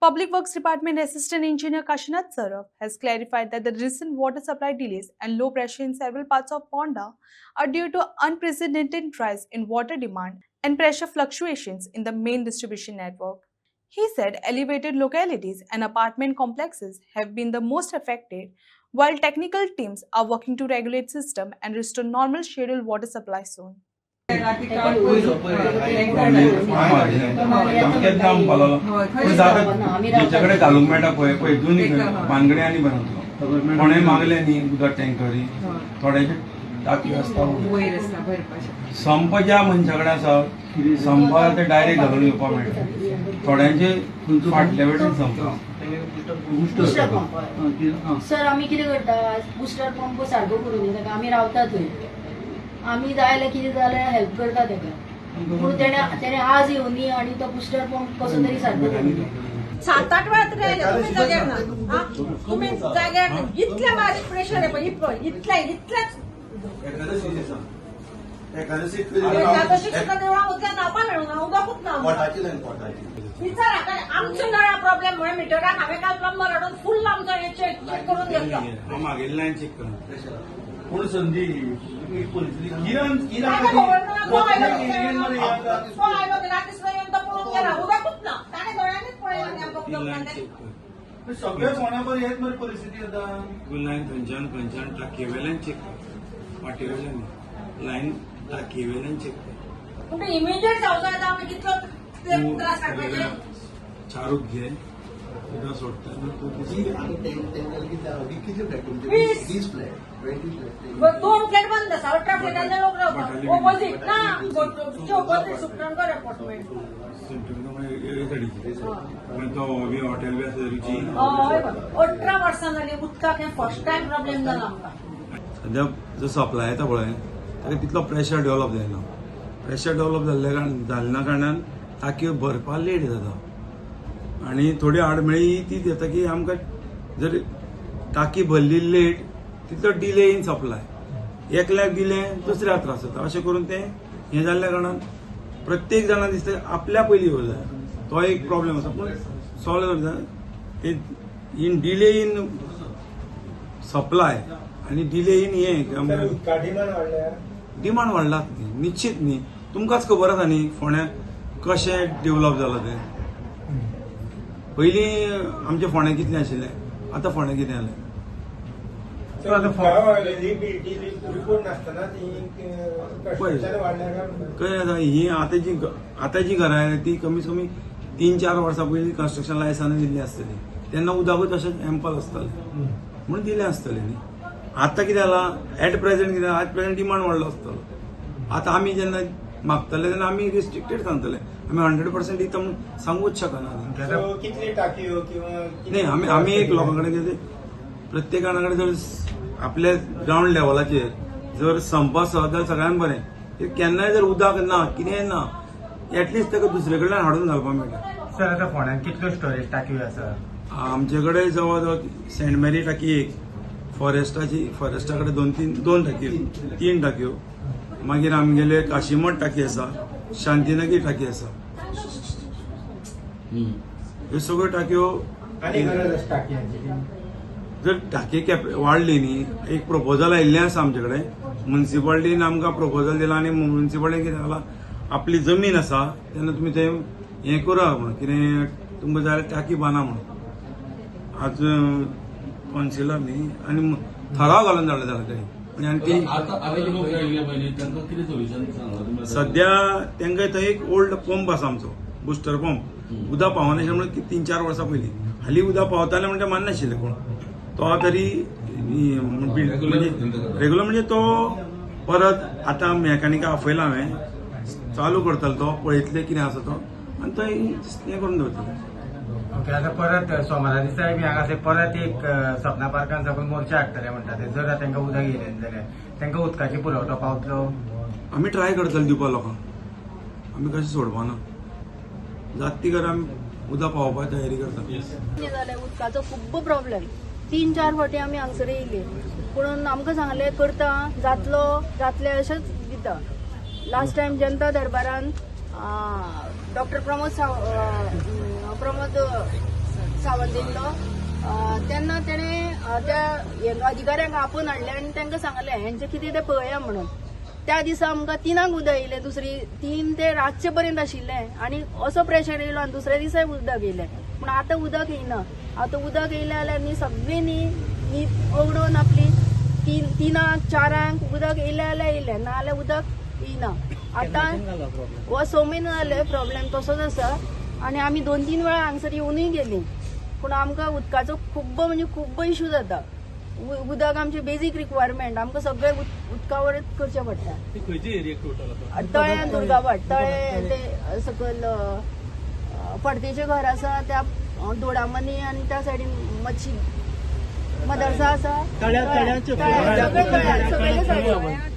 Public Works Department Assistant Engineer Kashinath Saraf has clarified that the recent water supply delays and low pressure in several parts of Ponda are due to unprecedented rise in water demand and pressure fluctuations in the main distribution network. He said elevated localities and apartment complexes have been the most affected, while technical teams are working to regulate system and restore normal scheduled water supply soon. ज्याच्याकडे घालूंक मेळटा पळय दोन्ही बांगडे आनी बनवतो कोणें मागले न्ही उदक टँकरी थोड्याचे टाकी आसता संप ज्या मनशा कडेन आसा संपार ते डायरेक्ट घालून येवपाक मेळटा थोड्यांचे फाटल्या वटेन संप सर आम्ही कितें करता बुस्टर पंप सारको करून ताका आमी रावता थंय आमी जाय जाल्यार कितें जाल्यार हेल्प करता ताका पूण तेणे आज येवनी आनी तो बुस्टर पंप कसो तरी सारको करून 7-8 वेळा तरी आयले तुम्ही जाग्यार ना तुम्ही जाग्यार ना इतल्या बारीक प्रेशर आहे पण इतल्याच विचारा कारण आमच्या नळा प्रॉब्लेममुळे मिटराक हांवें काल प्लंबर हाडून फुल आमचो हे चेक करून घेतलो मागेली लायन चेक करून पूण संदी सगळ्या फोनावर हेच मरे परिस्थिती आता लायन खंयच्यान टाकये वेल्यान चेक वाटेवयल्यान लायन टाकये वेल्यान चेक पूण इमिजिएट जावंक जाय आमी कितलो त्रास काडपाचे चारूक घे उदक सोडटा दोन फ्लॅट बंद आसा 18 फ्लॅटाचे लोक रावतात ऑपोजीट ना ऑपोजीट सुप्रांकर अपार्टमेंट तो हॉटेल बी आसा रुची 18 वर्सां जाली उदकाक हें फर्स्ट टायम प्रॉब्लेम जाला आमकां सद्या जो सप्लाय येता पळय ताका तितलो प्रेशर डेव्हलप जायना प्रेशर डेव्हलप जाल्ल्या कारणान टाकयो भरपा लेट जाता आनी थोडी आडमेळी ती जाता की आमकां जर टाकी भरली लेट तितलो डिले इन सप्लाय एकल्याक दिलें दुसऱ्याक त्रास जाता अशें करून तें हें जाल्ल्या कारणान प्रत्येक जाणां दिसता आपल्या पयलीं येवं जाय तो एक प्रॉब्लेम आसा पूण सॉल्व जाता इन डिले इन सप्लाय आनी डिले इन हें डिमांड वाडला निश्चित न्ही तुमकांच खबर आसा न्ही फोंड्या कशें डेव्हलप जालां तें पयलीं आमचें फोंड्या कितलें आशिल्लें आतां फोंड्या कितें जालें कळ्ळें आतां ही आतां जी घरां ती कमीत कमी 3-4 वर्सां पयलीं कन्स्ट्रक्शन लायसन्स दिल्लीं आसतलीं तेन्ना उदकूच अशें एम्पल आसतालें म्हणून दिलें आसतलें न्ही आतां कितें जालां एट प्रेझेंट कितें आज प्रेझेंट डिमांड वाडलो आसतलो आतां आमी जेन्ना मागतले तेन्ना आमी रिस्ट्रिक्टेड सांगतले आमी 100% दिता म्हणून सांगूच शकना न्ही आमी एक लोकां कडेन कितें प्रत्येकाना कडेन जर आपल्या ग्राउंड लेवलाचेर जर संप आसत जाल्यार सगळ्यांत बरें केन्नाय जर उदक ना कितेंय ना एटलिस्ट ताका दुसरे कडल्यान हाडून घालपाक मेळटा सर आतां फोंड्यान कितल्यो स्टोरेज टाकयो आसा आमचे कडेन जवळ जवळ सेंट मेरी टाकी एक फॉरेस्टा कडेन दोन टाकयो 3 टाकयो मागीर आमगेले काशीमठ टाकी आसा शांतीनगर टाकी आसा ह्यो सगळ्यो टाकयो जर टाकी वाडली न्ही एक प्रपोजल आयिल्लें आसा आमचे कडेन म्युन्सिपालिटीन आमकां प्रपोजल दिला आनी म्युन्सिपालिटीन कितें जाला आपली जमीन आसा तेन्ना तुमी थंय हें करा म्हणून कितें तुमकां जाय जाल्यार टाकी बांदा म्हणून आज कावन्सिलर न्ही आनी थाराव घालून धाडला जाल्यार सध्या तांकां थंय एक ओल्ड पंप आसा आमचो बुस्टर पंप उदक पावनाशिल्लें म्हणून 3-4 वर्सां पयलीं हालीं उदक पावतालें म्हणजे माननाशिल्लें कोण तो तरी रेग्युलर म्हणजे तो परत आतां मेकॅनिका आपयला हांवें चालू करतलो तो पळयतले कितें आसा तो आनी थंय हें करून दवरतले ओके आतां परत सोमारा दिसा बी हांगासर परत एक सपना पार्कान साकून मोर्चा हाडटले म्हणटा ते जर तांकां उदक येयलें जाल्यार तांकां उदकाची पुरवठो पावतलो आमी ट्राय करतले दिवपा लोकांक आमी कशें सोडपाना जात ती कर आमी उदक पावोवपाची तयारी करता जाल्यार उदकाचो खूब प्रॉब्लेम 3-4 फावटी आमी हांगसर येयले पूण आमकां सांगलें करता जातलें अशेंच दिता लास्ट टायम जनता दरबारान डॉक्टर प्रमोद सावंत येयलो तेन्ना तेणें त्या अधिकाऱ्यांक आपोवन हाडले आनी तांकां सांगलें हेंचें कितें तें पळया म्हणून. त्या दिसा आमकां 3 उदक येयलें, दुसरी 3 ते रातचे पर्यंत आशिल्लें आनी असो प्रेशर येयलो आनी दुसऱ्या दिसाय उदक येयलें. पूण आतां उदक येयना. आतां उदक येयलें जाल्यार न्ही सगळीं न्ही ओगडून आपली 3-4 उदक येयलें जाल्यार येयलें, नाजाल्यार उदक येयना. आतां हो 6 म्हयने जाले प्रॉब्लेम तसोच आसा आनी आमी 2-3 वेळा हांगसर येवनूय गेलीं पूण आमकां उदकाचो खूब इश्यू जाता. उदक आमचे बेजीक रिक्वायरमेंट आमकां सगळें उदका वरच करचें पडटा. तळ्यान दुर्गाबाट तळे ते सकयल फडतेचें घर आसा त्या दोडामनी आनी त्या सायडीन मच्छी मदरसा आसा, सगळे सायडीन